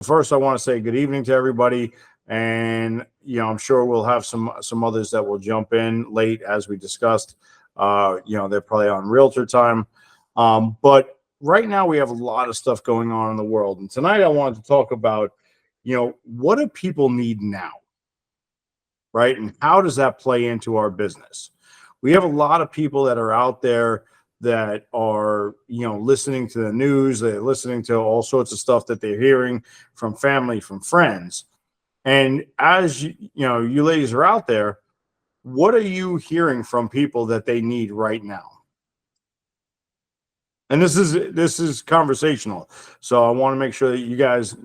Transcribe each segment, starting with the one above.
First, I want to say good evening to everybody, and I'm sure we'll have some others that will jump in late as we discussed. They're probably on realtor time, but right now we have a lot of stuff going on in the world, and tonight I wanted to talk about, what do people need now, right? And how does that play into our business? We have a lot of people that are out there that are, listening to the news, they're listening to all sorts of stuff that they're hearing from family, from friends. And as you ladies are out there, what are you hearing from people that they need right now? And this is conversational, so I want to make sure that you guys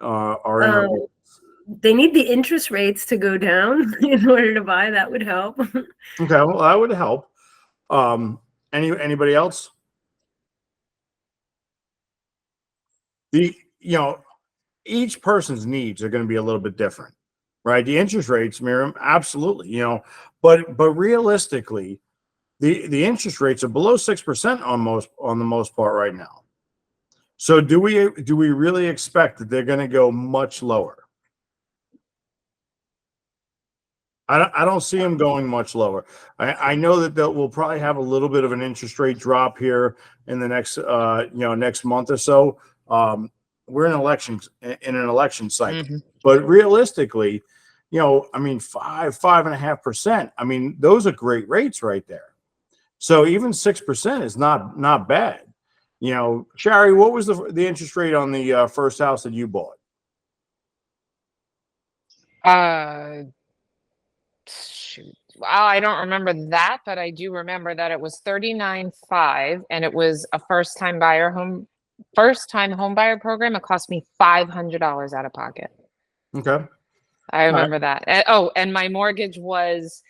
are in. They need the interest rates to go down in order to buy. That would help. Okay, well, that would help. Anybody else? Each person's needs are going to be a little bit different, right? The interest rates, Miriam, absolutely, but realistically, the interest rates are below 6% on the most part right now. So do we really expect that they're going to go much lower? I don't see them going much lower. I know that we'll probably have a little bit of an interest rate drop here in the next month or so. We're in an election cycle, but realistically, 5.5%. I mean, those are great rates right there. So even 6% is not bad. Shari, what was the interest rate on the first house that you bought? Shoot. I don't remember that, but I do remember that it was 39.5, and it was a first time home buyer program. It cost me $500 out of pocket. Okay. I remember that. And my mortgage was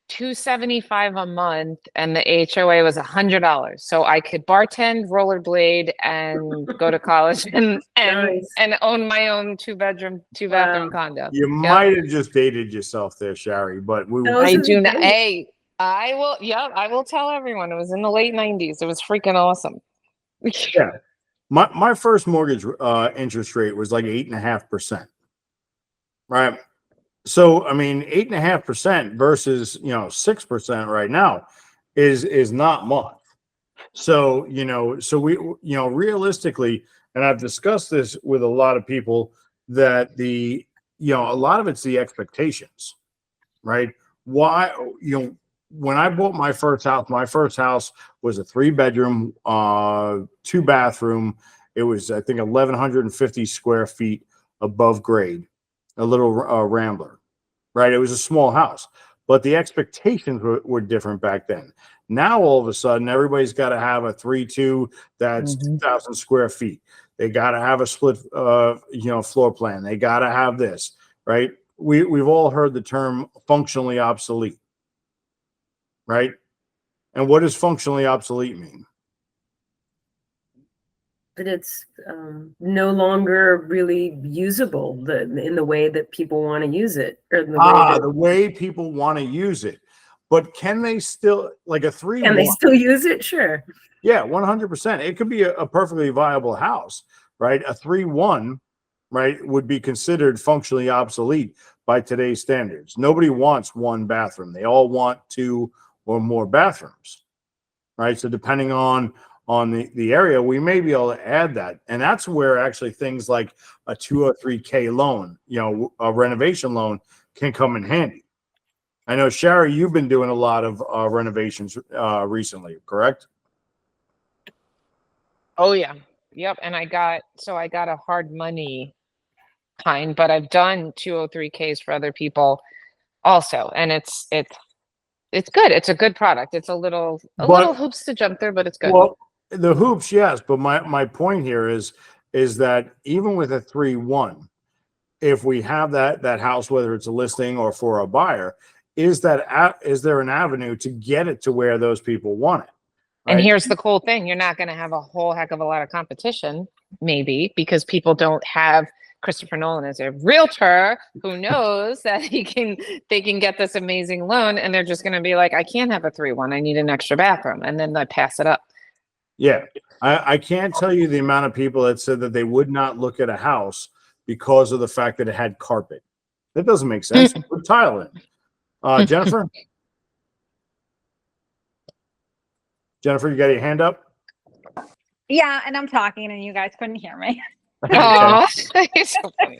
$275 a month, and the HOA was $100. So I could bartend, rollerblade, and go to college and Nice. and own my own two bathroom condo. You might have just dated yourself there, Shari, but I do not. Hey, I will. Yeah, I will tell everyone. It was in the late 90s. It was freaking awesome. Yeah. My first mortgage interest rate was like 8.5%. Right. So, 8.5% versus, 6% right now is not much. So, we, realistically, and I've discussed this with a lot of people, that a lot of it's the expectations, right? Why, when I bought my first house was a 3-bedroom, 2-bathroom. It was, I think, 1,150 square feet above grade, a little rambler, right? It was a small house, but the expectations were different back then. Now, all of a sudden, everybody's got to have a 3-2 that's 2,000 square feet. They got to have a split, floor plan. They got to have this, right? We've all heard the term functionally obsolete, right? And what does functionally obsolete mean? That it's no longer really usable in the way that people want to use it, or the way people want to use it. But can they still, like a 3-1? Can they still use it? Sure. Yeah, 100%. It could be a perfectly viable house, right? A 3-1, right, would be considered functionally obsolete by today's standards. Nobody wants 1 bathroom. They all want 2 or more bathrooms, right? So depending on the area, we may be able to add that. And that's where actually things like a 203K loan, a renovation loan, can come in handy. I know, Shari, you've been doing a lot of renovations recently, correct? Oh yeah. Yep. And I got a hard money kind, but I've done 203Ks for other people also. And it's good. It's a good product. It's a little hoops to jump through, but it's good. Well, the hoops, yes. But my point here is that even with a 3-1, if we have that house, whether it's a listing or for a buyer, is there an avenue to get it to where those people want it? Right? And here's the cool thing. You're not going to have a whole heck of a lot of competition, maybe, because people don't have Christopher Nolan as a realtor who knows that they can get this amazing loan, and they're just going to be like, I can't have a 3-1. I need an extra bathroom. And then they pass it up. Yeah. I can't tell you the amount of people that said that they would not look at a house because of the fact that it had carpet. That doesn't make sense. Put tile in. Jennifer? Jennifer, you got your hand up? Yeah, and I'm talking and you guys couldn't hear me. Oh, you're so funny.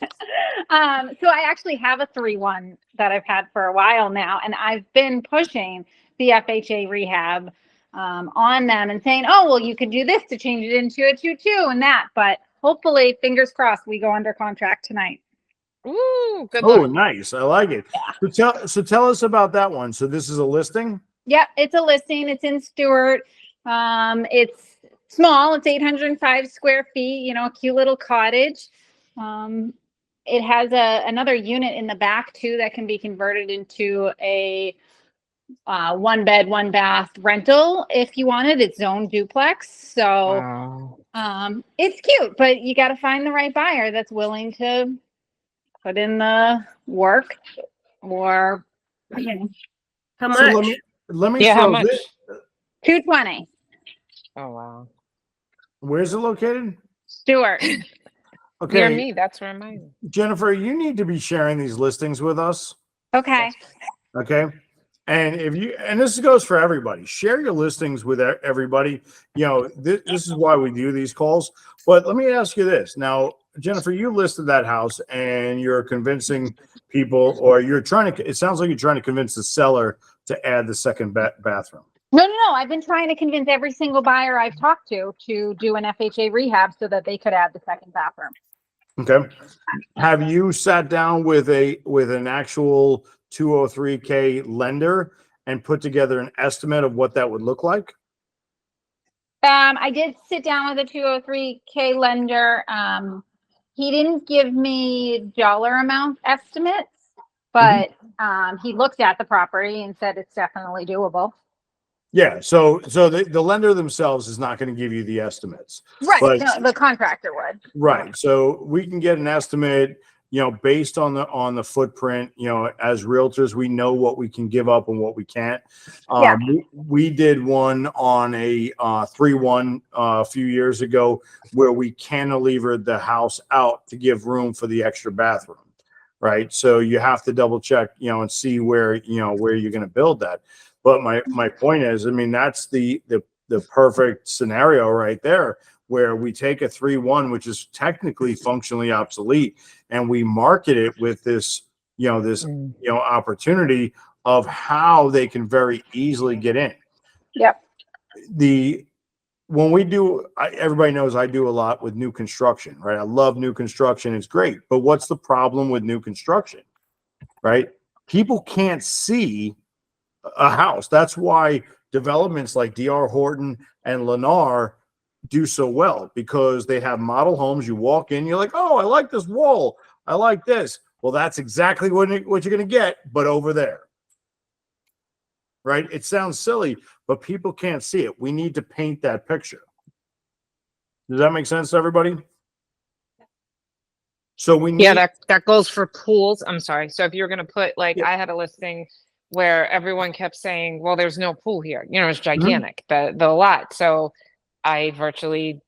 So I actually have a 3-1 that I've had for a while now, and I've been pushing the FHA rehab on them and saying, oh, well, you could do this to change it into a 2-2 and that. But hopefully, fingers crossed, we go under contract tonight. Ooh, good Oh, luck. nice. I like it. So tell us about that one. So this is a listing? Yep, it's a listing. It's in Stewart. It's small. It's 805 square feet. You know, a cute little cottage. It has another unit in the back too that can be converted into a 1 bed, 1 bath rental if you wanted. It's zone duplex. So Wow. it's cute, but you got to find the right buyer that's willing to put in the work, or you know, How So much? let me Yeah, how throw much? this. 220 Oh, wow. Where's it located? Stewart. Near Okay, me, that's where mine. Jennifer, you need to be sharing these listings with us. Okay. Okay. And if you, and this goes for everybody, share your listings with everybody. You know, this is why we do these calls. But let me ask you this. Now, Jennifer, you listed that house and you're convincing people, or you're trying to, it sounds like you're trying to convince the seller to add the second bathroom. No. I've been trying to convince every single buyer I've talked to do an FHA rehab so that they could add the second bathroom. Okay. Have you sat down with an actual 203K lender and put together an estimate of what that would look like? I did sit down with a 203K lender. He didn't give me dollar amount estimates, but he looked at the property and said it's definitely doable. Yeah. So the lender themselves is not going to give you the estimates. Right. But No, the contractor would. right. So we can get an estimate, you know, based on the footprint. You know, as realtors, we know what we can give up and what we can't. Yeah. We did one on a 3-1 a few years ago where we cantilevered the house out to give room for the extra bathroom. Right. So you have to double check, you know, and see where you're going to build that. But my point is, I mean, that's the perfect scenario right there, where we take a 3-1, which is technically functionally obsolete, and we market it with this opportunity of how they can very easily get in. Yep. When we do, everybody knows I do a lot with new construction, right? I love new construction. It's great. But what's the problem with new construction, right? People can't see a house. That's why developments like DR Horton and Lennar do so well, because they have model homes. You walk in, you're like, oh, I like this wall. I like this. Well, that's exactly what you're going to get, but over there. Right? It sounds silly, but people can't see it. We need to paint that picture. Does that make sense to everybody? So we need. Yeah, that goes for pools. I'm sorry. So if you're going to put, like, I had a listing where everyone kept saying, well, there's no pool here. You know, it's gigantic, the lot. So I virtually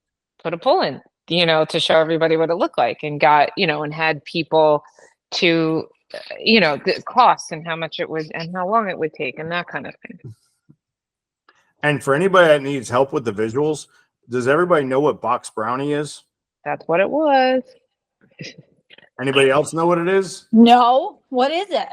put a pool in, you know, to show everybody what it looked like, and got, you know, and had people to, you know, the cost and how much it would and how long it would take and that kind of thing. And for anybody that needs help with the visuals, does everybody know what Box Brownie is? That's what it was. Anybody else know what it is? No. What is it?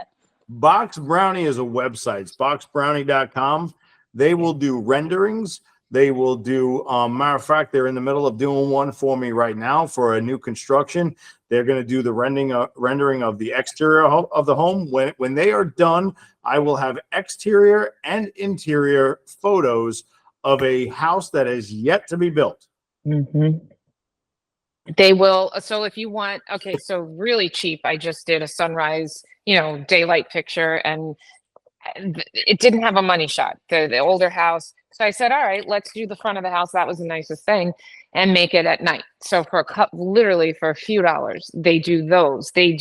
Box Brownie is a website. It's boxbrownie.com. They will do renderings. They will do, matter of fact, they're in the middle of doing one for me right now for a new construction. They're going to do the rendering of the exterior of the home. When they are done, I will have exterior and interior photos of a house that is yet to be built. They will. So if you want, okay, so really cheap, I just did a sunrise, you know, daylight picture, and it didn't have a money shot, the older house. So I said, all right, let's do the front of the house. That was the nicest thing, and make it at night. So for literally for a few dollars, they do those. They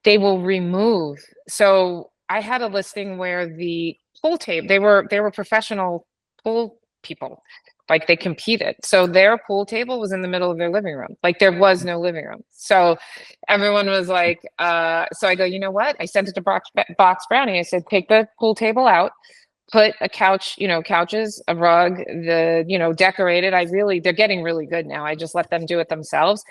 will remove. So I had a listing where the pool tape, they were professional pool people. Like they competed. So their pool table was in the middle of their living room. Like there was no living room. So everyone was like, so I go, you know what? I sent it to Box Brownie. I said, take the pool table out, put a couch, couches, a rug, decorated. They're getting really good now. I just let them do it themselves.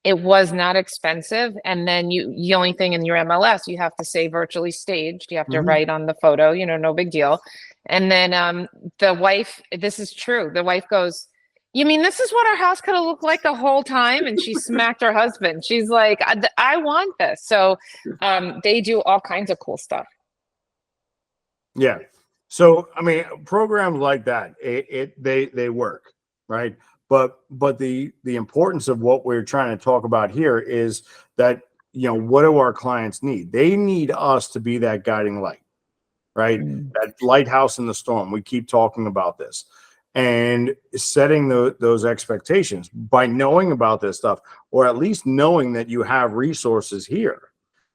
It was not expensive. And then the only thing in your MLS, you have to say virtually staged. You have to write on the photo, no big deal. And then the wife, this is true. The wife goes, you mean this is what our house could have looked like the whole time? And she smacked her husband. She's like, I want this. So they do all kinds of cool stuff. Yeah. So, I mean, programs like that, they work, right? But the importance of what we're trying to talk about here is that, what do our clients need? They need us to be that guiding light, right? That lighthouse in the storm. We keep talking about this and setting those expectations by knowing about this stuff, or at least knowing that you have resources here.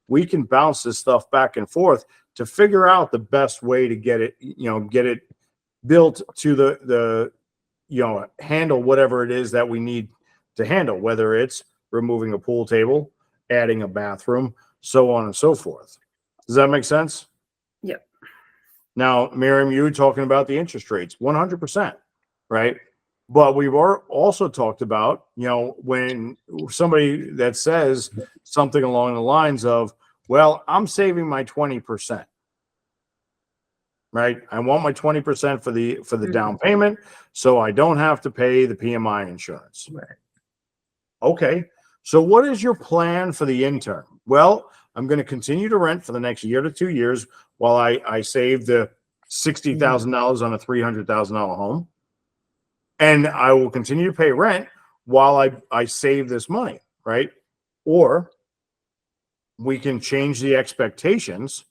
We can bounce this stuff back and forth to figure out the best way to get it built to the handle whatever it is that we need to handle, whether it's removing a pool table, adding a bathroom, so on and so forth. Does that make sense? Yep. Now, Miriam, you were talking about the interest rates, 100%, right? But we've also talked about, when somebody that says something along the lines of, well, I'm saving my 20%, right? I want my 20% for the down payment, so I don't have to pay the PMI insurance. Right. Okay. So what is your plan for the interim? Well, I'm going to continue to rent for the next year to 2 years while I save the $60,000 on a $300,000 home. And I will continue to pay rent while I save this money, right? Or we can change the expectations.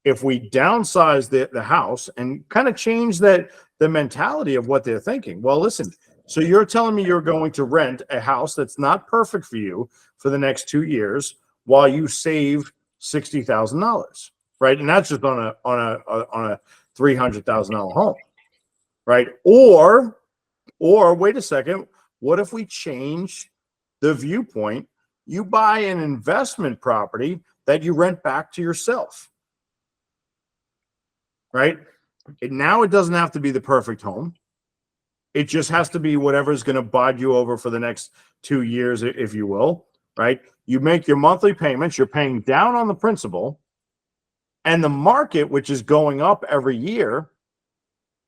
If we downsize the house and kind of change the mentality of what they're thinking. Well, listen, so you're telling me you're going to rent a house that's not perfect for you for the next 2 years while you save $60,000, right? And that's just on a $300,000 home, right? Or wait a second, what if we change the viewpoint? You buy an investment property that you rent back to yourself, right? Now it doesn't have to be the perfect home. It just has to be whatever's going to bide you over for the next 2 years, if you will, right? You make your monthly payments, you're paying down on the principal, and the market, which is going up every year,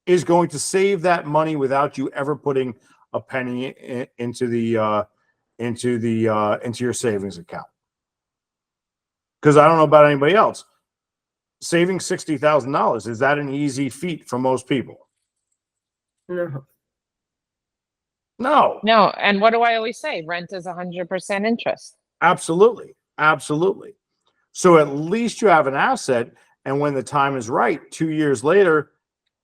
is going to save that money without you ever putting a penny into your savings account. Because I don't know about anybody else, saving $60,000, is that an easy feat for most people? No. No. No. And what do I always say? Rent is 100% interest. Absolutely. So at least you have an asset, and when the time is right, 2 years later,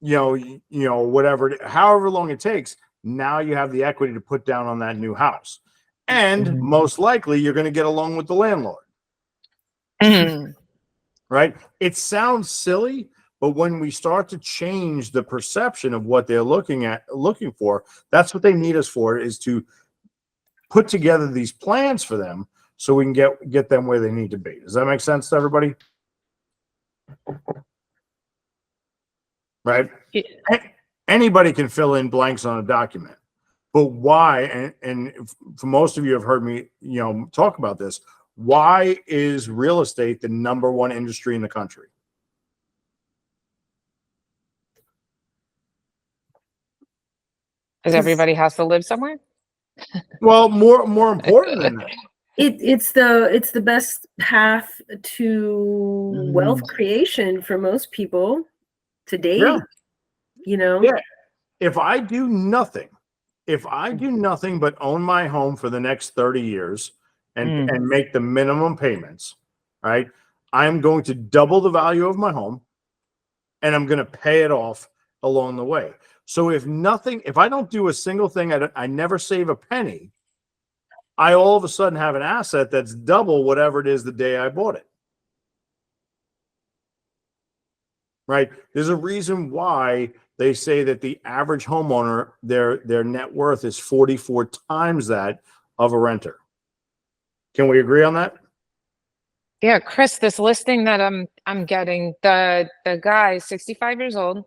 whatever, however long it takes, now you have the equity to put down on that new house. And most likely you're going to get along with the landlord. Right? It sounds silly, but when we start to change the perception of what they're looking for, that's what they need us for, is to put together these plans for them so we can get them where they need to be. Does that make sense to everybody? Right? Anybody can fill in blanks on a document, but why? And for most of you have heard me, talk about this. Why is real estate the number one industry in the country? Because everybody has to live somewhere. Well, more important than that. It's the best path to wealth creation for most people to date. Yeah. If I do nothing but own my home for the next 30 years and make the minimum payments, right? I'm going to double the value of my home, and I'm going to pay it off along the way. So if I don't do a single thing, I never save a penny, I all of a sudden have an asset that's double whatever it is the day I bought it. Right? There's a reason why they say that the average homeowner, their net worth is 44 times that of a renter. Can we agree on that? Yeah, Chris, this listing that I'm getting, the guy, 65 years old,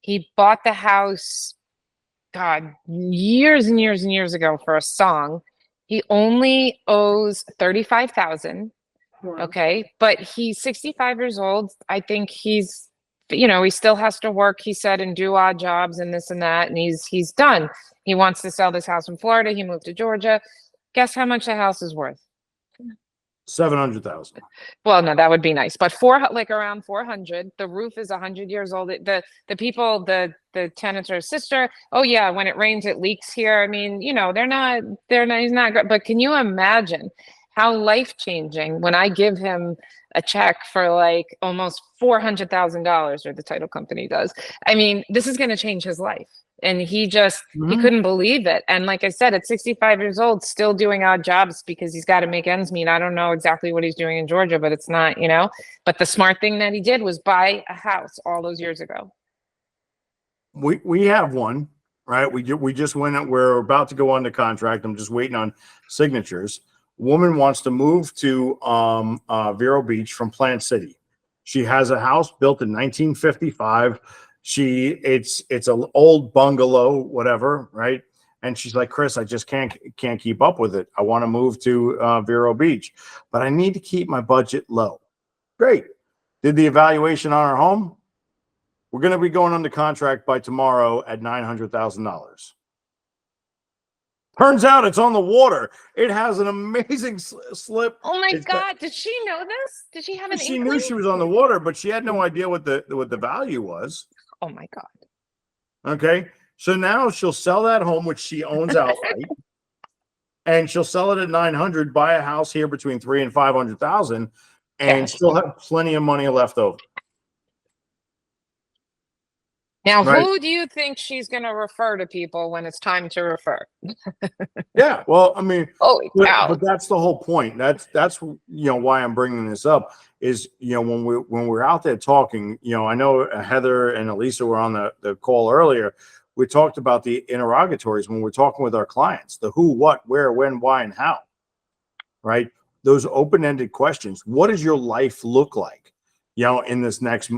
he bought the house, God, years and years and years ago for a song. He only owes 35,000. Wow. Okay, but he's 65 years old. I think he's, he still has to work, he said, and do odd jobs and this and that, and he's done. He wants to sell this house in Florida. He moved to Georgia. Guess how much the house is worth? 700,000. Well, no, that would be nice, but like around 400. The roof is 100 years old. The people, the tenants are sister. Oh yeah, when it rains, it leaks here. I mean, they're not. He's not good. But can you imagine how life changing when I give him a check for like almost $400,000, or the title company does? I mean, this is going to change his life. And he couldn't believe it. And like I said, at 65 years old, still doing odd jobs because he's got to make ends meet. I don't know exactly what he's doing in Georgia, but it's not, but the smart thing that he did was buy a house all those years ago. We have one, right? We just went, we're about to go on the contract. I'm just waiting on signatures. Woman wants to move to Vero Beach from Plant City. She has a house built in 1955. It's an old bungalow, whatever, right? And she's like, Chris, I just can't keep up with it. I want to move to Vero Beach, but I need to keep my budget low. Great. Did the evaluation on our home. We're going to be going under contract by tomorrow at $900,000. Turns out it's on the water. It has an amazing slip. Oh my God. Did she know this? Did she have an She inkling? knew she was on the water, but she had no idea what the value was. Oh my God. Okay. So now she'll sell that home, which she owns outright, and she'll sell it at 900, buy a house here between 300,000 and 500,000, and Yes. still have plenty of money left over. Now, Right. who do you think she's going to refer to people when it's time to refer? Yeah. Well, I mean, Holy cow. but that's the whole point. That's why I'm bringing this up is, when we're out there talking, I know Heather and Elisa were on the call earlier. We talked about the interrogatories when we're talking with our clients, the who, what, where, when, why, and how, right? Those open-ended questions. What does your life look like, in this next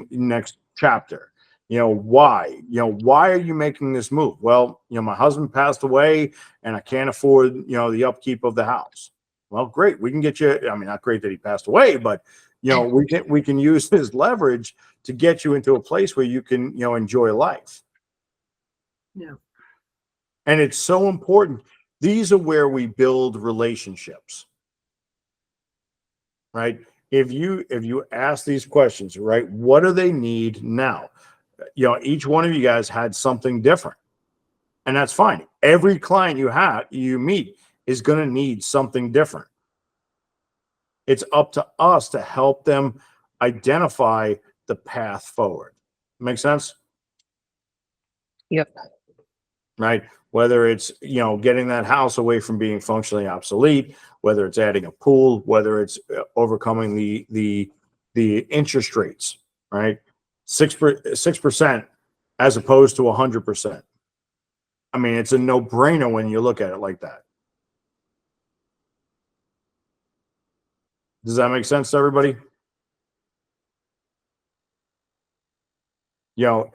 chapter? Why? Why are you making this move? Well, my husband passed away and I can't afford, the upkeep of the house. Well, great. We can get you, I mean, not great that he passed away, but we can use his leverage to get you into a place where you can, enjoy life. Yeah. And it's so important. These are where we build relationships. Right? If you ask these questions, right, what do they need now? Each one of you guys had something different, and that's fine. Every client you meet is going to need something different. It's up to us to help them identify the path forward. Make sense? Yep. Right. Whether it's, getting that house away from being functionally obsolete, whether it's adding a pool, whether it's overcoming the interest rates, right? 6% as opposed to 100%. I mean, it's a no-brainer when you look at it like that. Does that make sense to everybody? So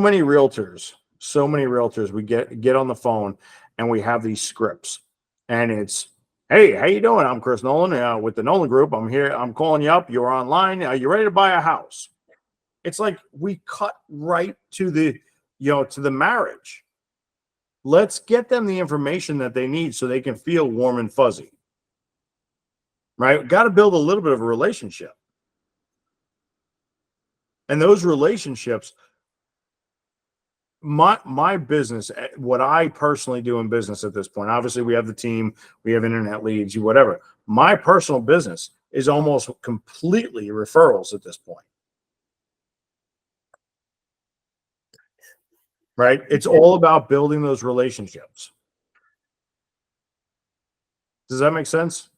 many realtors, we get on the phone and we have these scripts, and it's, hey, how you doing? I'm Chris Nolan with the Nolan Group. I'm here. I'm calling you up. You're online. Are you ready to buy a house? It's like we cut right to the marriage. Let's get them the information that they need so they can feel warm and fuzzy. Right? Got to build a little bit of a relationship. And those relationships, my business, what I personally do in business at this point, obviously we have the team, we have internet leads, whatever. My personal business is almost completely referrals at this point. Right? It's all about building those relationships. Does that make sense?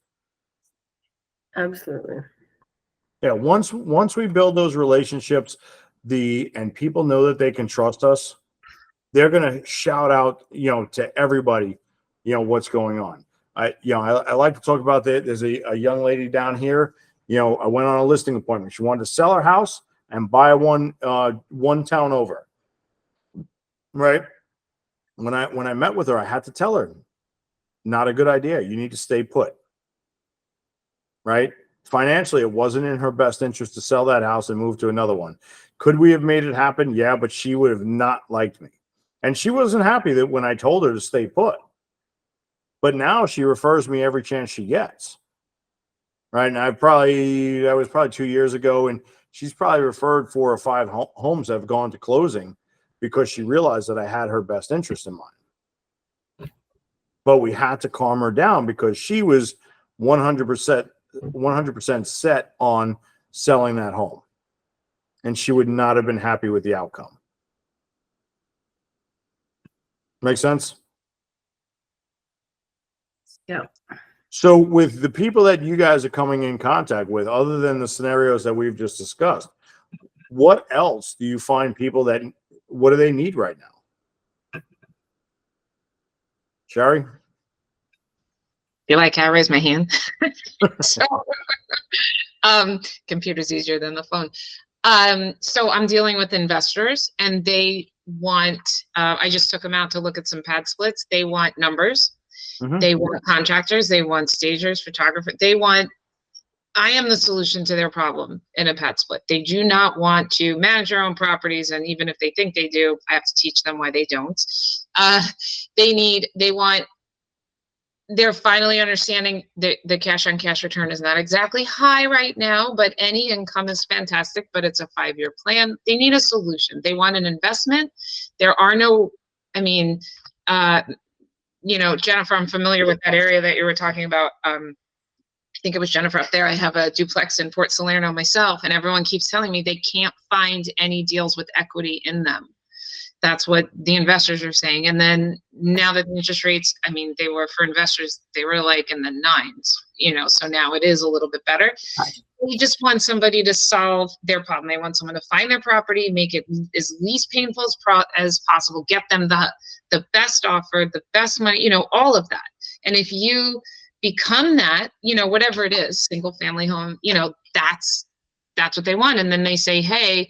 Absolutely. Yeah. Once we build those relationships, and people know that they can trust us, they're going to shout out, to everybody, what's going on. I like to talk about that. There's a young lady down here, I went on a listing appointment. She wanted to sell her house and buy one town over. Right. When I met with her, I had to tell her, not a good idea. You need to stay put. Right. Financially, it wasn't in her best interest to sell that house and move to another one. Could we have made it happen? Yeah, but she would have not liked me. And she wasn't happy that when I told her to stay put. But now she refers me every chance she gets. Right. And that was probably 2 years ago. And she's probably referred 4 or 5 homes that have gone to closing because she realized that I had her best interest in mind. But we had to calm her down because she was 100% set on selling that home. And she would not have been happy with the outcome. Make sense? Yeah. So with the people that you guys are coming in contact with, other than the scenarios that we've just discussed, what else do you find people what do they need right now? Sherry? Feel like I raise my hand. So, computer's easier than the phone. So I'm dealing with investors, and they want, I just took them out to look at some pad splits. They want numbers. Mm-hmm. They want contractors. They want stagers, photographers. I am the solution to their problem in a pad split. They do not want to manage their own properties. And even if they think they do, I have to teach them why they don't. They're finally understanding the cash on cash return is not exactly high right now, but any income is fantastic, but it's a 5-year plan. They need a solution. They want an investment. There are no, Jennifer, I'm familiar with that area that you were talking about. I think it was Jennifer up there. I have a duplex in Port Salerno myself, and everyone keeps telling me they can't find any deals with equity in them. That's what the investors are saying. And then now that the interest rates, they were, for investors, they were like in the 9s, so now it is a little bit better. We just want somebody to solve their problem. They want someone to find their property, make it as least painful as possible, get them the best offer, the best money, all of that. And if you become that, whatever it is, single family home, that's what they want. And then they say, hey,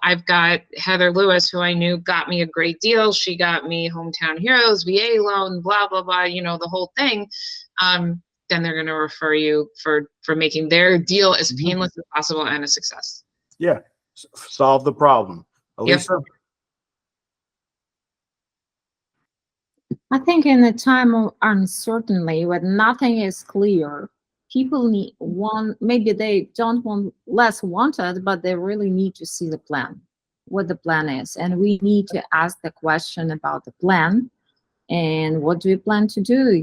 I've got Heather Lewis, who I knew got me a great deal. She got me Hometown Heroes, VA loan, blah, blah, blah, the whole thing. Then they're going to refer you for making their deal as painless as possible and a success. Yeah. Solve the problem. Elisa? Yep. I think in a time of uncertainty, when nothing is clear, people maybe they don't want less wanted, but they really need to see the plan, what the plan is. And we need to ask the question about the plan and what do we plan to do,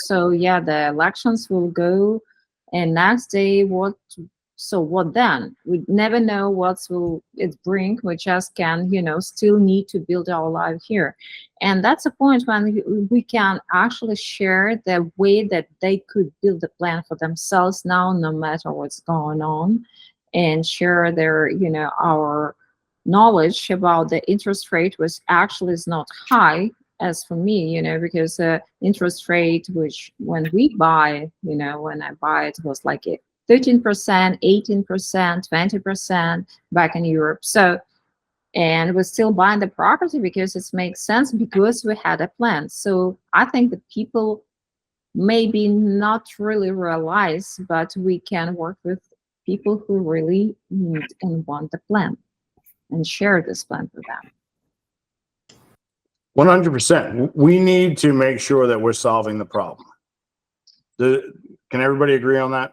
So yeah, the elections will go, and next day, what then? We never know what will it bring. We just can, still need to build our life here. And that's a point when we can actually share the way that they could build a plan for themselves now, no matter what's going on, and share their, our knowledge about the interest rate, which actually is not high as for me, because interest rate, which when we buy, when I buy it was like 13%, 18%, 20% back in Europe. So, and we're still buying the property because it makes sense, because we had a plan. So I think that people maybe not really realize, but we can work with people who really need and want the plan and share this plan with them. 100%. We need to make sure that we're solving the problem. Can everybody agree on that?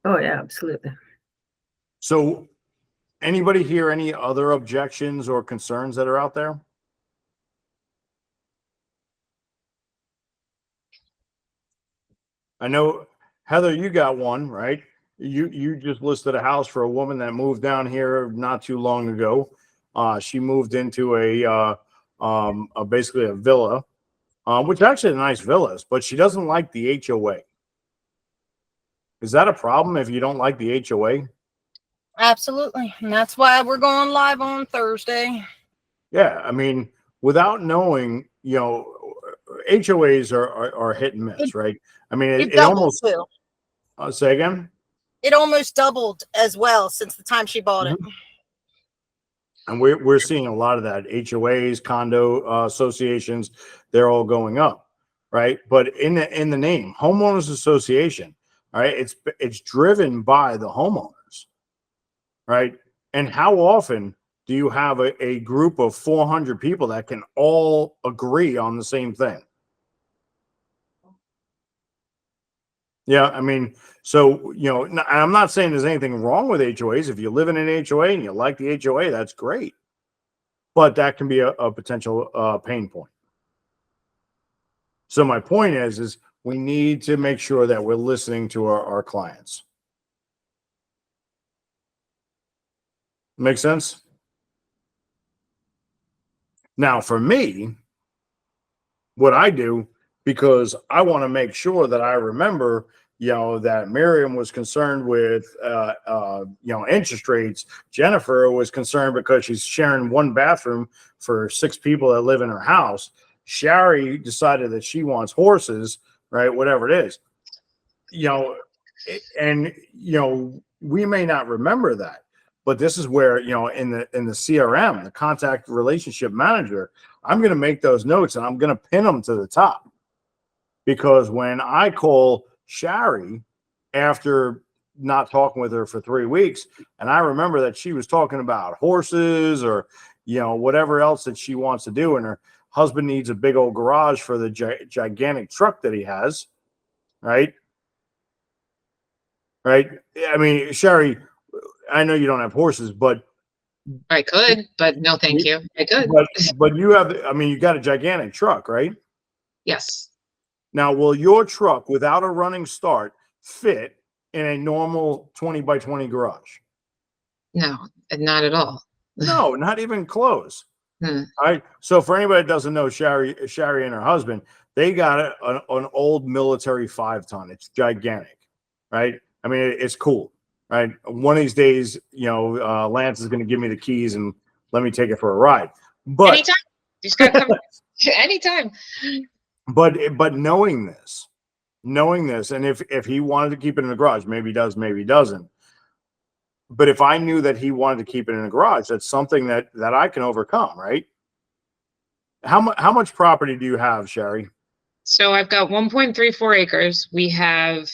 Oh, yeah, absolutely. So anybody hear any other objections or concerns that are out there? I know, Heather, you got one, right? You just listed a house for a woman that moved down here not too long ago. She moved into basically a villa, which actually a nice villa is, but she doesn't like the HOA. Is that a problem if you don't like the HOA? Absolutely. And that's why we're going live on Thursday. Yeah, I mean, without knowing, HOAs are hit and miss, right? I mean, It it doubled almost too. say again. It almost doubled as well since the time she bought it. And we're seeing a lot of that. HOAs, condo associations, they're all going up, right? But in the name, homeowners association, all right, it's driven by the homeowners, right? And how often do you have a group of 400 people that can all agree on the same thing? Yeah, I mean, so I'm not saying there's anything wrong with HOAs. If you live in an HOA and you like the HOA, that's great. But that can be a potential pain point. So my point is we need to make sure that we're listening to our clients. Make sense? Now, for me, what I do, because I want to make sure that I remember, that Miriam was concerned with, interest rates. Jennifer was concerned because she's sharing one bathroom for 6 people that live in her house. Shari decided that she wants horses, right? Whatever it is, we may not remember that, but this is where, in the CRM, the contact relationship manager, I'm going to make those notes and I'm going to pin them to the top, because when I call Shari after not talking with her for 3 weeks, and I remember that she was talking about horses or, whatever else that she wants to do, and her husband needs a big old garage for the gigantic truck that he has, right? Right. I mean, Shari, I know you don't have horses, but I could, but no, thank you. I could. but you have, I mean, you got a gigantic truck, right? Yes. Now, will your truck without a running start fit in a normal 20 by 20 garage? No, not at all. No, not even close. Hmm. All right. So for anybody that doesn't know, Shari and her husband, they got an old military 5-ton. It's gigantic, right? I mean, it's cool, right? One of these days, Lance is going to give me the keys and let me take it for a ride. But anytime, you just gotta come anytime. But knowing this, and if he wanted to keep it in the garage, maybe he does, maybe he doesn't. But if I knew that he wanted to keep it in a garage, that's something that I can overcome, right? How much property do you have, Shari? So I've got 1.34 acres. We have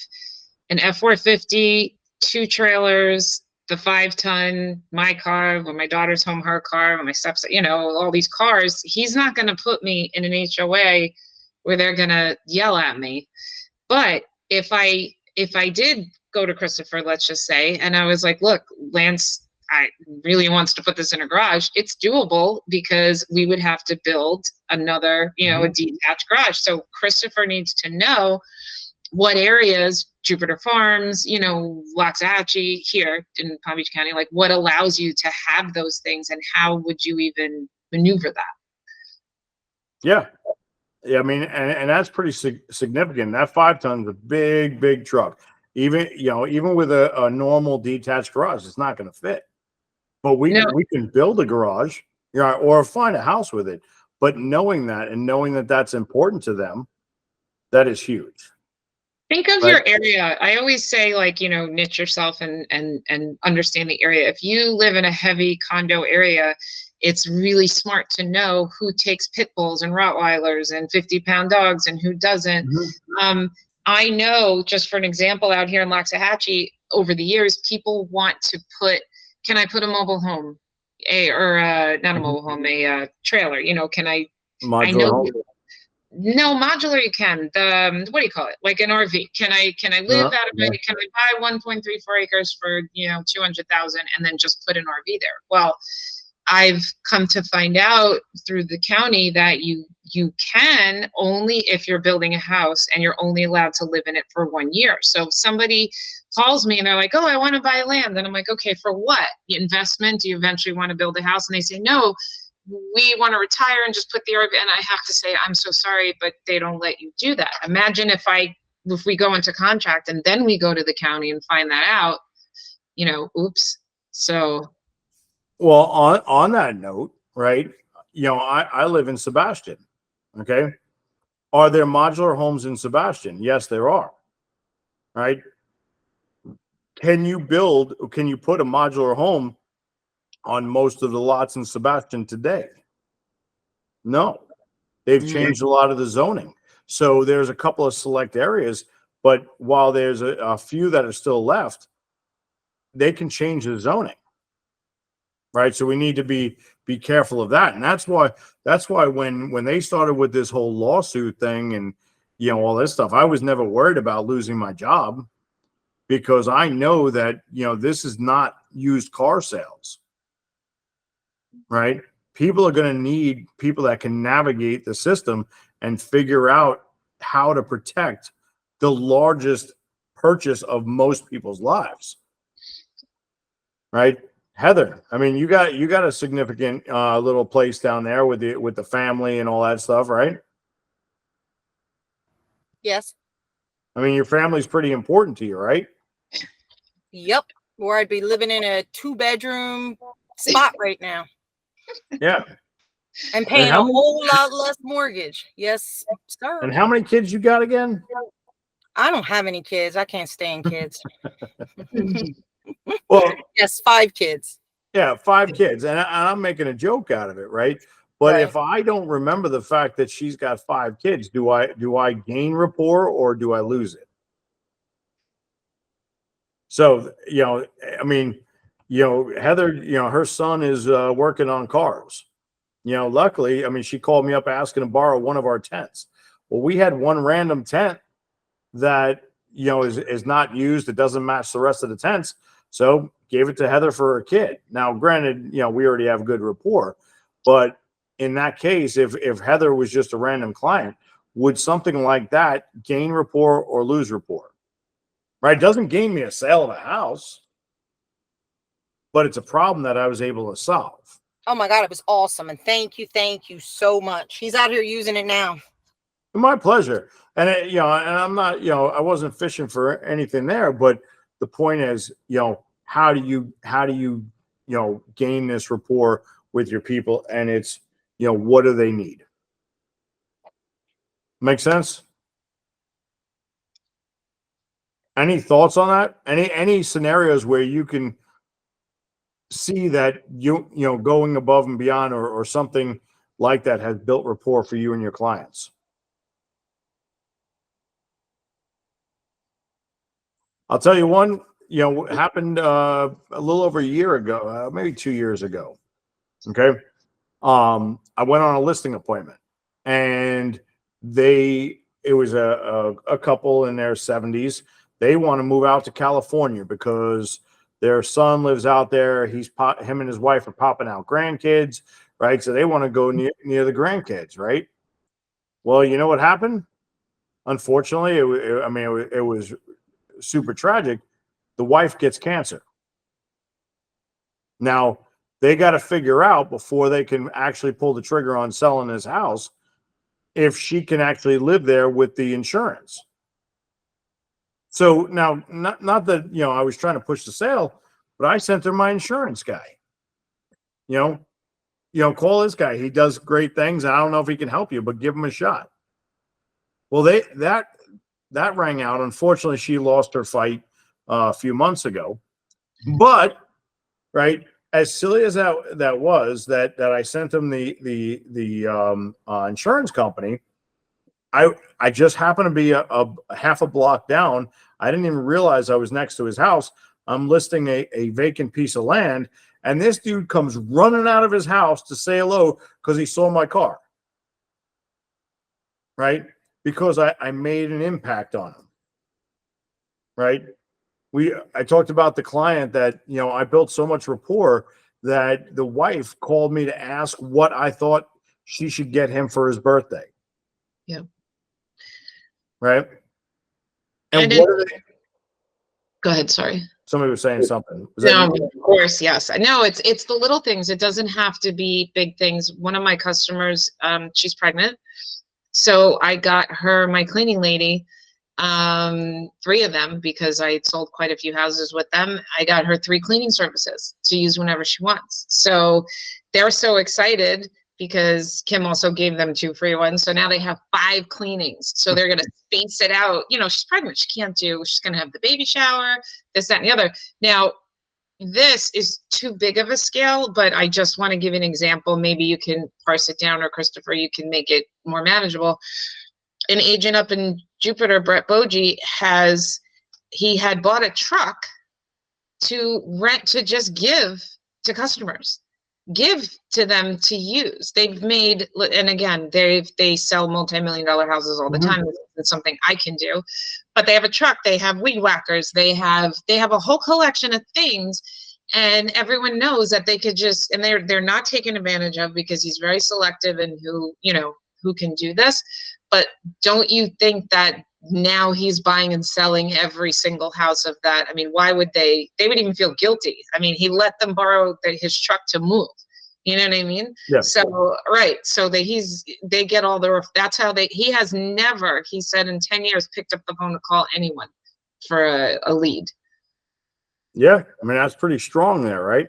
an F-450, 2 trailers, the 5-ton, my car, when my daughter's home, her car, when my steps, all these cars. He's not going to put me in an HOA where they're going to yell at me. But if I did go to Christopher, let's just say, and I was like, look, Lance, I really wants to put this in a garage, it's doable, because we would have to build another, a detached garage. So Christopher needs to know what areas, Jupiter Farms, Waxahachie here in Palm Beach County, like what allows you to have those things, and how would you even maneuver that? Yeah. Yeah, I mean, and that's pretty significant. That 5-ton is a big truck. Even with a normal detached garage, it's not going to fit. But we can build a garage, or find a house with it. But knowing that that's important to them, that is huge. Think of your area. I always say, like, niche yourself and understand the area. If you live in a heavy condo area, it's really smart to know who takes pit bulls and Rottweilers and 50-pound dogs and who doesn't. I know, just for an example, out here in Waxahachie, over the years, people want to put, can I put a mobile home? Not a mobile home, a trailer, can I? Modular I know. home? No, modular you can. The what do you call it? Like an RV. Can I live out of it? Can I buy 1.34 acres for 200,000 and then just put an RV there? Well, I've come to find out through the county that you can, only if you're building a house and you're only allowed to live in it for 1 year. So if somebody calls me and they're like, oh, I want to buy land, then I'm like, okay, for what? Investment? Do you eventually want to build a house? And they say, no, we want to retire and just put the RV. And I have to say, I'm so sorry, but they don't let you do that. Imagine if we go into contract and then we go to the county and find that out, oops. So Well, on that note, right? I live in Sebastian. Okay. Are there modular homes in Sebastian? Yes, there are. Right? Can you put a modular home on most of the lots in Sebastian today? No. They've changed a lot of the zoning. So there's a couple of select areas, but while there's a few that are still left, they can change the zoning. Right. So we need to be careful of that. And that's why when they started with this whole lawsuit thing and all this stuff, I was never worried about losing my job, because I know that this is not used car sales. Right. People are going to need people that can navigate the system and figure out how to protect the largest purchase of most people's lives. Right. Heather, I mean, you got a significant little place down there with the family and all that stuff, right? Yes. I mean, your family's pretty important to you, right? Yep. Or I'd be living in a 2-bedroom spot right now. Yeah. And paying a whole lot less mortgage. Yes, sir. And how many kids you got again? I don't have any kids. I can't stand kids. Well, yes, 5 kids. Yeah, 5 kids. And I'm making a joke out of it, right? But if I don't remember the fact that she's got 5 kids, do I gain rapport or do I lose it? So, I mean, Heather, her son is working on cars. Luckily, I mean, she called me up asking to borrow one of our tents. Well, we had one random tent that, is not used. It doesn't match the rest of the tents. So gave it to Heather for her kid. Now, granted, we already have good rapport, but in that case, if Heather was just a random client, would something like that gain rapport or lose rapport? Right? It doesn't gain me a sale of a house, but it's a problem that I was able to solve. Oh my God, it was awesome. And thank you so much. He's out here using it now. My pleasure. And and I'm not, I wasn't fishing for anything there, but the point is, how do you gain this rapport with your people? And it's, what do they need? Make sense? Any thoughts on that? Any scenarios where you can see that going above and beyond or something like that has built rapport for you and your clients? I'll tell you one, what happened a little over a year ago, maybe 2 years ago. Okay. I went on a listing appointment and it was a couple in their 70s. They want to move out to California because their son lives out there. Him and his wife are popping out grandkids, right? So they want to go near the grandkids, right? Well, you know what happened? Unfortunately, it was super tragic. The wife gets cancer. Now they got to figure out before they can actually pull the trigger on selling his house if she can actually live there with the insurance. So now, not that I was trying to push the sale, but I sent her my insurance guy. Call this guy. He does great things. I don't know if he can help you, but give him a shot. Well, that rang out. Unfortunately, she lost her fight a few months ago. But right, as silly as that was, that I sent him the insurance company. I just happened to be a half a block down. I didn't even realize I was next to his house. I'm listing a vacant piece of land, and this dude comes running out of his house to say hello because he saw my car. Right? Because I made an impact on him. Right? I talked about the client that, I built so much rapport that the wife called me to ask what I thought she should get him for his birthday. Yeah. Right. And go ahead. Sorry. Somebody was saying something. No, of course. Yes. No, it's the little things. It doesn't have to be big things. One of my customers, she's pregnant. So I got her, my cleaning lady, 3 of them, because I sold quite a few houses with them. I got her 3 cleaning services to use whenever she wants. So they're so excited because Kim also gave them 2 free ones. So now they have 5 cleanings. So they're going to space it out. You know, she's pregnant. She's going to have the baby shower, this, that, and the other. Now, this is too big of a scale, but I just want to give an example. Maybe you can parse it down, or Christopher, you can make it more manageable. An agent up in Jupiter, Brett Bogie, he had bought a truck to rent, to just give to customers, give to them to use. They've made, and again, they sell multi-million-dollar houses all the time. It's something I can do, but they have a truck, they have weed whackers, they have a whole collection of things, and everyone knows that they could just, and they're not taken advantage of, because he's very selective in who can do this. But don't you think that now he's buying and selling every single house of that? I mean, why would they would even feel guilty. I mean, he let them borrow his truck to move. You know what I mean? Yeah. So, right. So they get all that's how he has never, he said, in 10 years, picked up the phone to call anyone for a lead. Yeah. I mean, that's pretty strong there, right?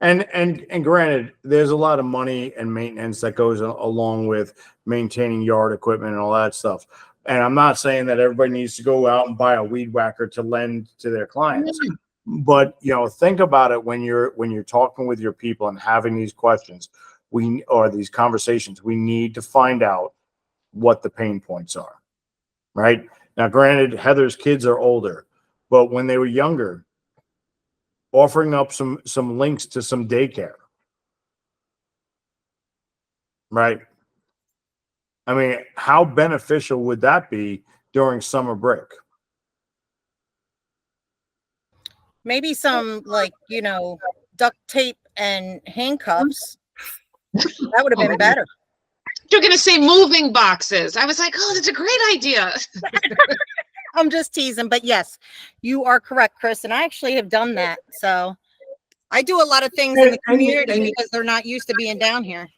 And granted, there's a lot of money and maintenance that goes along with maintaining yard equipment and all that stuff. And I'm not saying that everybody needs to go out and buy a weed whacker to lend to their clients. But, think about it when you're talking with your people and having these questions, or these conversations, we need to find out what the pain points are, right? Now, granted, Heather's kids are older, but when they were younger, offering up some links to some daycare, right? I mean, how beneficial would that be during summer break? Maybe some, duct tape and handcuffs. That would have been better. You're going to say moving boxes. I was like, oh, that's a great idea. I'm just teasing, but yes, you are correct, Chris. And I actually have done that. So I do a lot of things in the community because they're not used to being down here.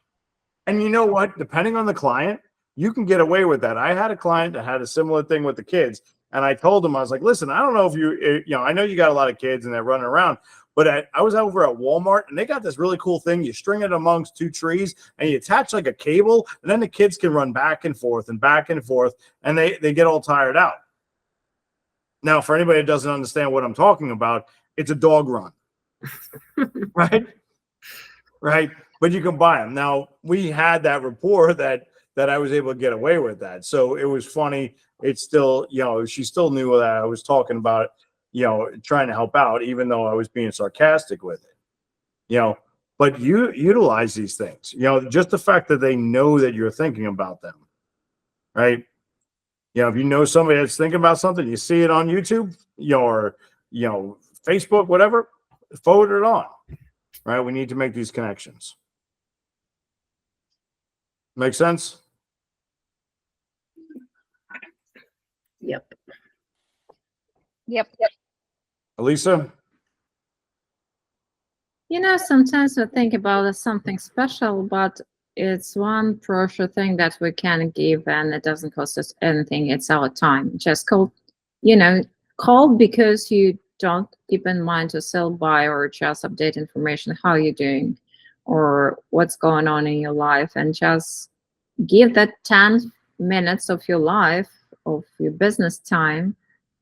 And you know what? Depending on the client, you can get away with that. I had a client that had a similar thing with the kids. And I told him, I was like, listen, I don't know if I know you got a lot of kids and they're running around, but I was over at Walmart and they got this really cool thing. You string it amongst 2 trees and you attach like a cable, and then the kids can run back and forth, and they get all tired out. Now, for anybody that doesn't understand what I'm talking about, it's a dog run, right? Right. But you can buy them. Now, we had that rapport that I was able to get away with that. So it was funny. It's still, she still knew that I was talking about it, trying to help out, even though I was being sarcastic with it, but you utilize these things, just the fact that they know that you're thinking about them, right? If you know somebody that's thinking about something, you see it on YouTube, or, Facebook, whatever, forward it on, right? We need to make these connections. Make sense? Yep. Elisa? Sometimes we think about something special, but it's one precious thing that we can give, and it doesn't cost us anything. It's our time. Just call because you don't keep in mind to sell by, or just update information, how you're doing or what's going on in your life, and just give that 10 minutes of your life, of your business time,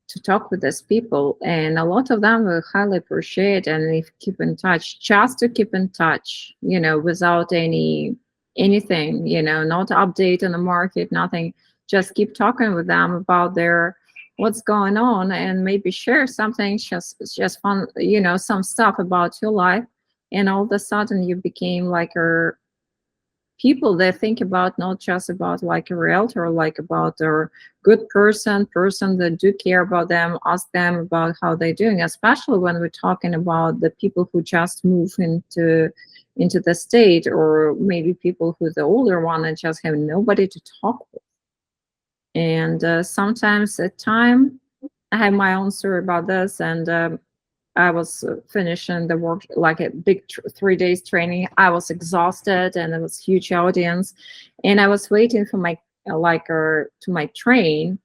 to talk with these people. And a lot of them will highly appreciate, and if keep in touch, just to keep in touch, without anything, not update on the market, nothing. Just keep talking with them about what's going on, and maybe share something just fun, some stuff about your life. And all of a sudden you became like people they think about, not just about like a realtor, like about a good person that do care about them, ask them about how they're doing, especially when we're talking about the people who just move into the state, or maybe people who the older one and just have nobody to talk with. And sometimes at time, I have my own story about this, and I was finishing the work, like a big 3 days training. I was exhausted, and it was huge audience, and I was waiting for my to my train,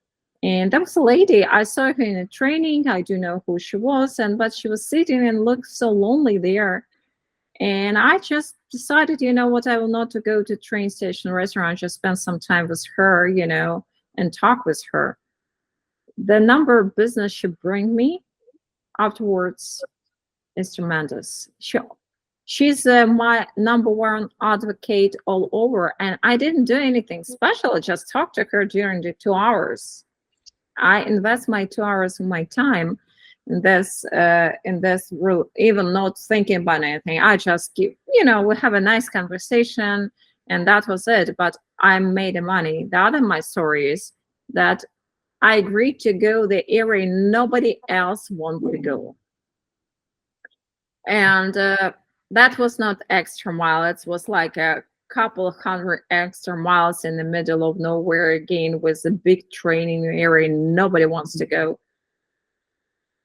And there was a lady, I saw her in a training. I do know who she was, but she was sitting and looked so lonely there. And I just decided, you know what, I will not to go to train station restaurant, just spend some time with her, and talk with her. The number of business she bring me afterwards is tremendous. She's my number one advocate all over, and I didn't do anything special. I just talked to her during the 2 hours. I invest my 2 hours of my time in this even not thinking about anything. I just give, we have a nice conversation, and that was it. But I made the money. The other my story is that I agreed to go the area nobody else wanted to go. And that was not extra mile. It was like a couple of hundred extra miles in the middle of nowhere, again, with a big training area nobody wants to go.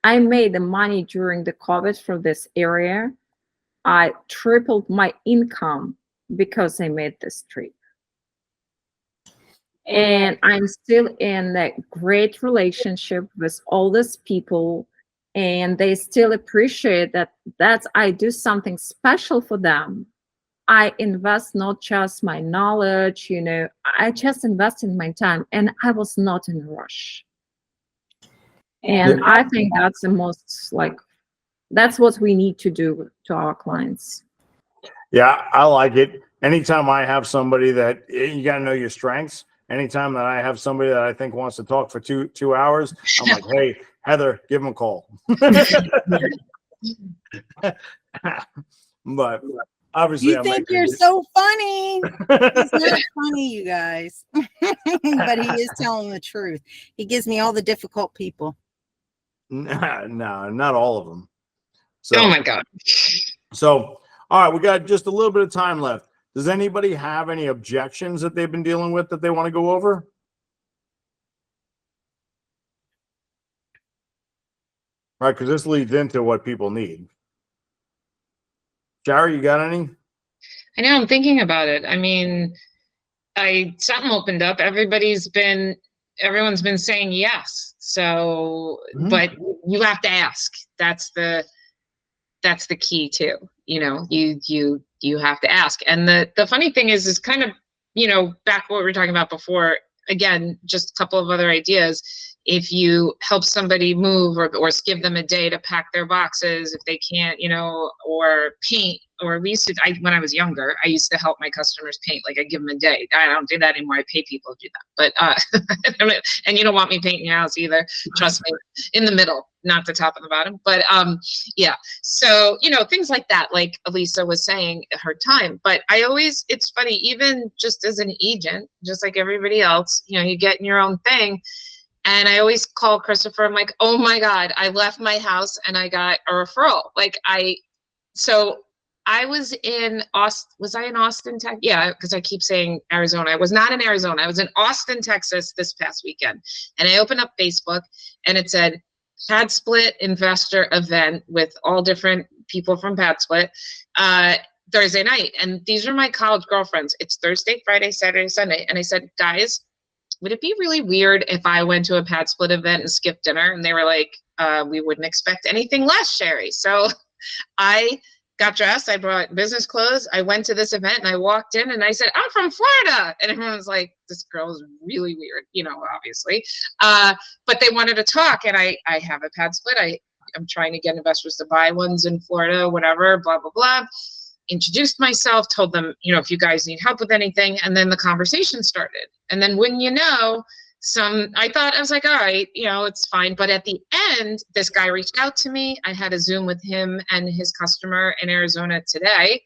I made the money during the COVID from this area. I tripled my income because I made this trip. And I'm still in a great relationship with all these people, and they still appreciate that I do something special for them. I invest not just my knowledge, I just invest in my time, and I was not in a rush. And I think that's the most, that's what we need to do to our clients. Yeah, I like it. Anytime I have somebody that you got to know your strengths. Anytime that I have somebody that I think wants to talk for two hours, I'm like, hey, Heather, give him a call. But obviously, You think you're so funny. He's not funny, you guys. But he is telling the truth. He gives me all the difficult people. No, not all of them. So, oh my God. So, all right, we got just a little bit of time left. Does anybody have any objections that they've been dealing with that they want to go over? Right, because this leads into what people need. Jerry, you got any? I know, I'm thinking about it. I mean, something opened up. Everyone's been saying yes. So, but you have to ask. That's the key too. You have to ask. And the funny thing is kind of, back what we were talking about before, again, just a couple of other ideas. If you help somebody move or give them a day to pack their boxes, if they can't, or paint, or when I was younger, I used to help my customers paint. Like I give them a day. I don't do that anymore. I pay people to do that. But, and you don't want me painting your house either. Trust me, in the middle, not the top and the bottom. But yeah. So, things like that, like Elisa was saying, her time. But it's funny, even just as an agent, just like everybody else, you get in your own thing. And I always call Christopher. I'm like, oh my God, I left my house and I got a referral. So I was in Austin. Was I in Austin, Texas? Yeah, because I keep saying Arizona. I was not in Arizona. I was in Austin, Texas this past weekend. And I opened up Facebook and it said Pad Split investor event with all different people from Pad Split Thursday night. And these are my college girlfriends. It's Thursday, Friday, Saturday, Sunday. And I said, guys, would it be really weird if I went to a Pad Split event and skipped dinner? And they were like, we wouldn't expect anything less, Sherry. So I got dressed. I brought business clothes. I went to this event and I walked in and I said, I'm from Florida. And everyone was like, this girl is really weird, obviously. But they wanted to talk. And I have a Pad Split. I'm trying to get investors to buy ones in Florida, whatever, blah, blah, blah. Introduced myself, told them, if you guys need help with anything. And then the conversation started. And then when I was like, all right, it's fine. But at the end, this guy reached out to me. I had a Zoom with him and his customer in Arizona today.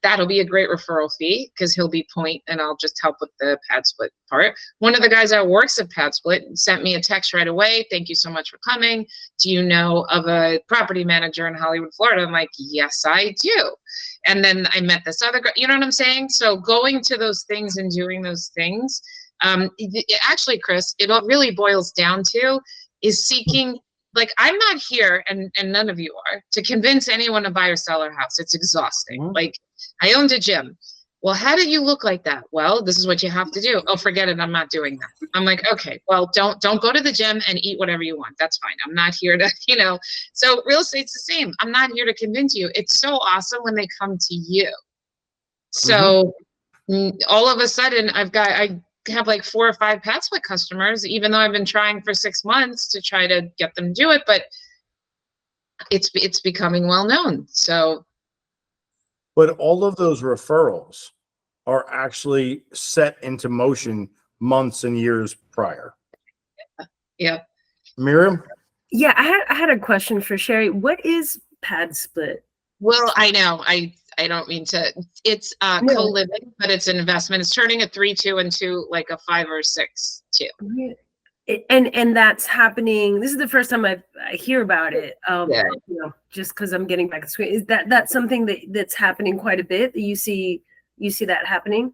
That'll be a great referral fee because he'll be point and I'll just help with the Pad Split part. One of the guys that works at Pad Split sent me a text right away. Thank you so much for coming. Do you know of a property manager in Hollywood, Florida? I'm like, yes, I do. And then I met this other guy, you know what I'm saying? So going to those things and doing those things, actually, Chris, it really boils down to is seeking. Like, I'm not here, and none of you are, to convince anyone to buy or sell our house. It's exhausting. Like, I owned a gym. Well, how did you look like that? Well, this is what you have to do. Oh, forget it. I'm not doing that. I'm like, okay, well, don't go to the gym and eat whatever you want. That's fine. I'm not here to, so real estate's the same. I'm not here to convince you. It's so awesome when they come to you. So all of a sudden I have like 4 or 5 pad split customers, even though I've been trying for 6 months to try to get them to do it, but it's becoming well known. So. But all of those referrals are actually set into motion months and years prior. Yeah. Miriam? Yeah, I had a question for Sherry. What is pad split? Well, I know. I don't mean to. It's No. co-living, but it's an investment. It's turning a 3-2 into like a 5 or 6-2. And that's happening. This is the first time I hear about it. Yeah. Just because I'm getting back to Sweden. Is that's something that's happening quite a bit? That you see that happening?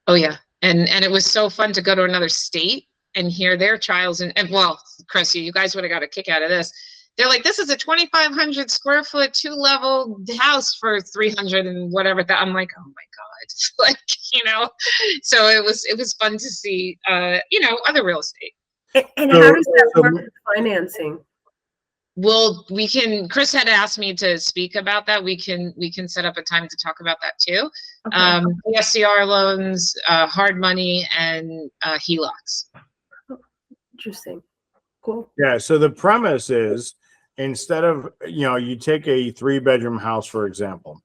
Oh yeah, and it was so fun to go to another state and hear their trials. And well, Chris, you guys would have got a kick out of this. They're like, this is a 2,500 square foot 2-level house for 300 and whatever. That I'm like, oh my god, So it was fun to see, other real estate. And how does that work with financing? Well, Chris had asked me to speak about that. We can set up a time to talk about that too. Okay. SCR loans, hard money, and HELOCs. Interesting. Cool. Yeah. So the premise is, instead of, you take a 3-bedroom house, for example,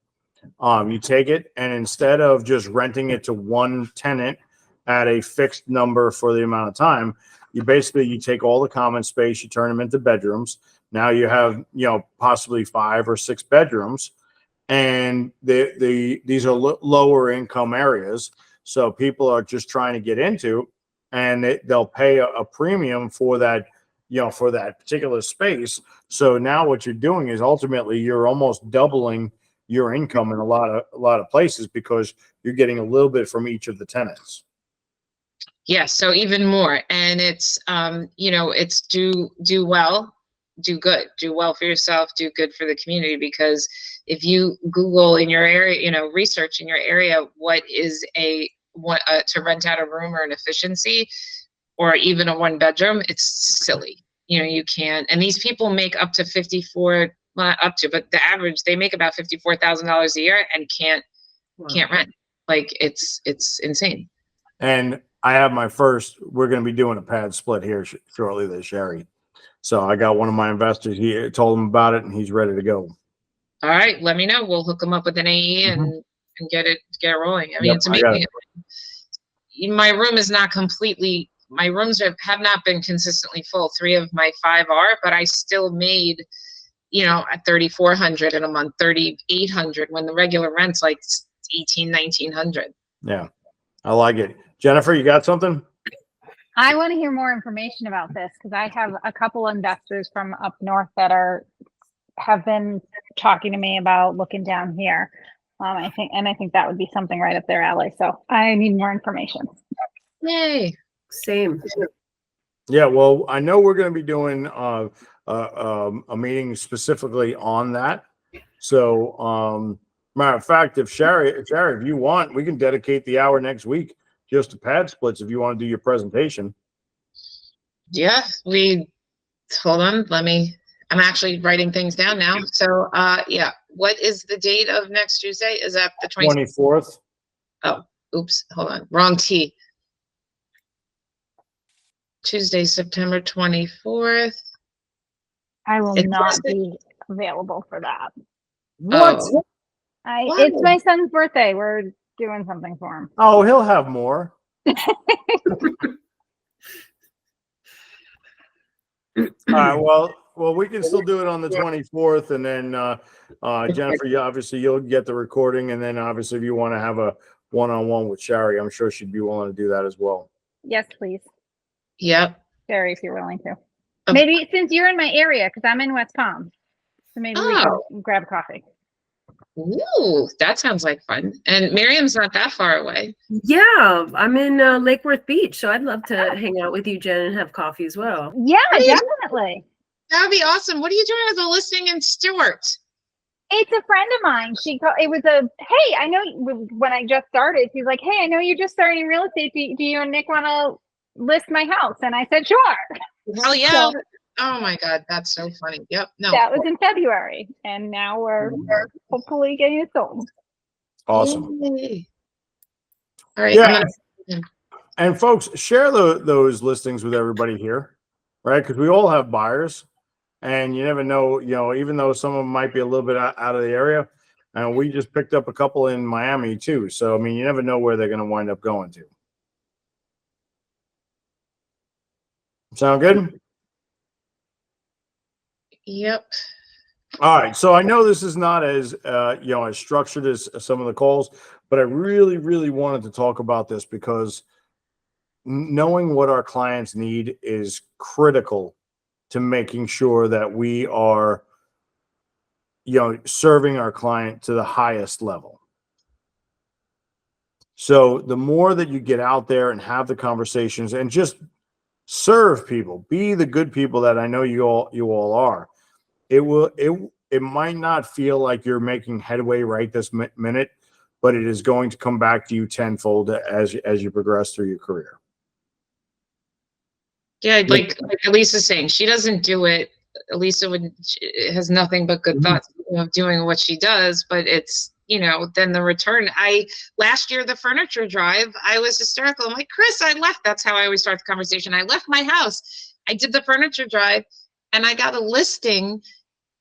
you take it, and instead of just renting it to one tenant at a fixed number for the amount of time, you take all the common space, you turn them into bedrooms. Now you have, possibly 5 or 6 bedrooms, and these are lower income areas. So people are just trying to get into, and they'll pay a premium for that, for that particular space. So now what you're doing is ultimately you're almost doubling your income in a lot of places, because you're getting a little bit from each of the tenants. Yes, so even more. And it's it's do well, do good, do well for yourself, do good for the community. Because if you Google in your area, research in your area what is to rent out a room or an efficiency, or even a 1-bedroom, it's silly. You can't. And these people make up to 54, not up to, but the average, they make about $54,000 a year and can't rent. Like it's insane. And I have we're going to be doing a pad split here shortly this Sherry. So I got one of my investors, he told him about it, and he's ready to go. All right, let me know. We'll hook them up with an AE and get it rolling. I mean, it's amazing. My room is not completely, my rooms have not been consistently full. 3 of my 5 are, but I still made, at $3,400 in a month, $3,800, when the regular rent's like $1,800, $1,900. Yeah, I like it. Jennifer, you got something? I want to hear more information about this, because I have a couple investors from up north that have been talking to me about looking down here. I think that would be something right up their alley. So I need more information. Yay. Same. Yeah, well, I know we're going to be doing a meeting specifically on that. So, matter of fact, if Sherry, if you want, we can dedicate the hour next week just to pad splits if you want to do your presentation. Yeah, hold on. I'm actually writing things down now. So, yeah. What is the date of next Tuesday? Is that the 24th? Oh, oops. Hold on. Wrong T. Tuesday, September 24th. I will not be available for that. What? Oh. It's my son's birthday. We're doing something for him. Oh, he'll have more. All right. Well, we can still do it on the 24th, and then Jennifer, you'll get the recording, and then obviously if you want to have a one-on-one with Sherry, I'm sure she'd be willing to do that as well. Yes, please. Yep. Sherry, if you're willing to. Maybe since you're in my area, because I'm in West Palm, so maybe we can grab a coffee. Ooh, that sounds like fun. And Miriam's not that far away. Yeah, I'm in Lake Worth Beach, so I'd love to hang out with you, Jen, and have coffee as well. Yeah, definitely. That would be awesome. What are you doing as a listing in Stewart? It's a friend of mine. It was hey, I know when I just started, she's like, hey, I know you're just starting real estate. Do you and Nick want to list my house? And I said, sure. Hell yeah. So Oh my God, that's so funny. Yep. No. that was in February. And now we're hopefully getting it sold. Awesome. Yay. All right. Yeah. And folks, share those listings with everybody here, right? Because we all have buyers, and you never know, even though some of them might be a little bit out of the area, and we just picked up a couple in Miami too. So, I mean, you never know where they're going to wind up going to. Sound good? Yep. All right. So I know this is not as, as structured as some of the calls, but I really, really wanted to talk about this because knowing what our clients need is critical to making sure that we are, serving our client to the highest level. So the more that you get out there and have the conversations and just serve people, be the good people that I know you all are, it might not feel like you're making headway right this minute, but it is going to come back to you tenfold as you progress through your career. Yeah, like Elisa's saying, she doesn't do it. Elisa has nothing but good thoughts of doing what she does, but it's, then the return. Last year, the furniture drive, I was hysterical. I'm like, Chris, I left. That's how I always start the conversation. I left my house. I did the furniture drive and I got a listing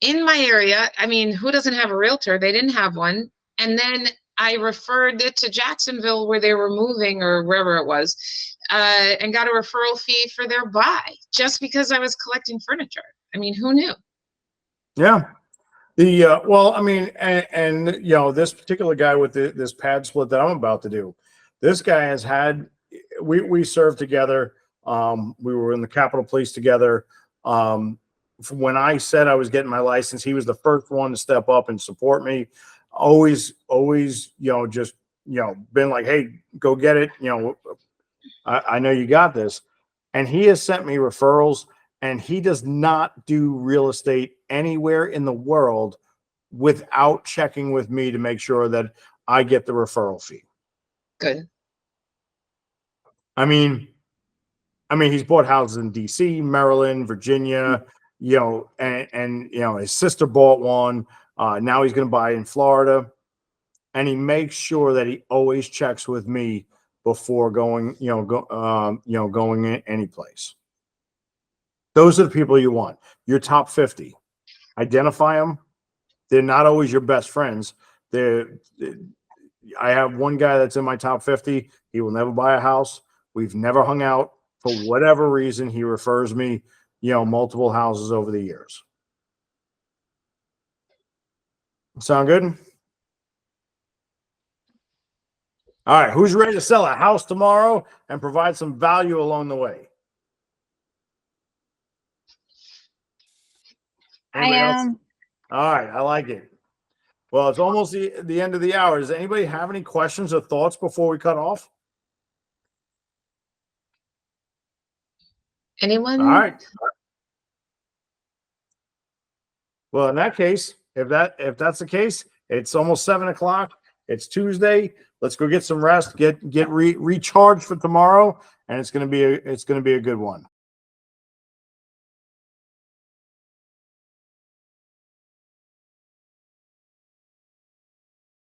in my area. I mean, who doesn't have a realtor? They didn't have one. And then I referred it to Jacksonville where they were moving or wherever it was. And got a referral fee for their buy just because I was collecting furniture. I mean, who knew? Yeah. Well, I mean, and this particular guy with this pad split that I'm about to do, this guy has had, we served together. We were in the Capitol Police together. When I said I was getting my license, he was the first one to step up and support me. Always, just, been like, hey, go get it. I know you got this. And he has sent me referrals, and he does not do real estate anywhere in the world without checking with me to make sure that I get the referral fee. Good. I mean, he's bought houses in DC, Maryland, Virginia, and his sister bought one. Now he's going to buy in Florida, and he makes sure that he always checks with me before going, going any place. Those are the people you want. Your top 50. Identify them. They're not always your best friends. I have one guy that's in my top 50. He will never buy a house. We've never hung out. For whatever reason, he refers me, multiple houses over the years. Sound good? All right. Who's ready to sell a house tomorrow and provide some value along the way? Anybody I else? am. All right. I like it. Well, it's almost the end of the hour. Does anybody have any questions or thoughts before we cut off? Anyone? All right. Well, in that case, if that's the case, it's almost 7:00. It's Tuesday. Let's go get some rest, get recharged for tomorrow, and it's gonna be a good one.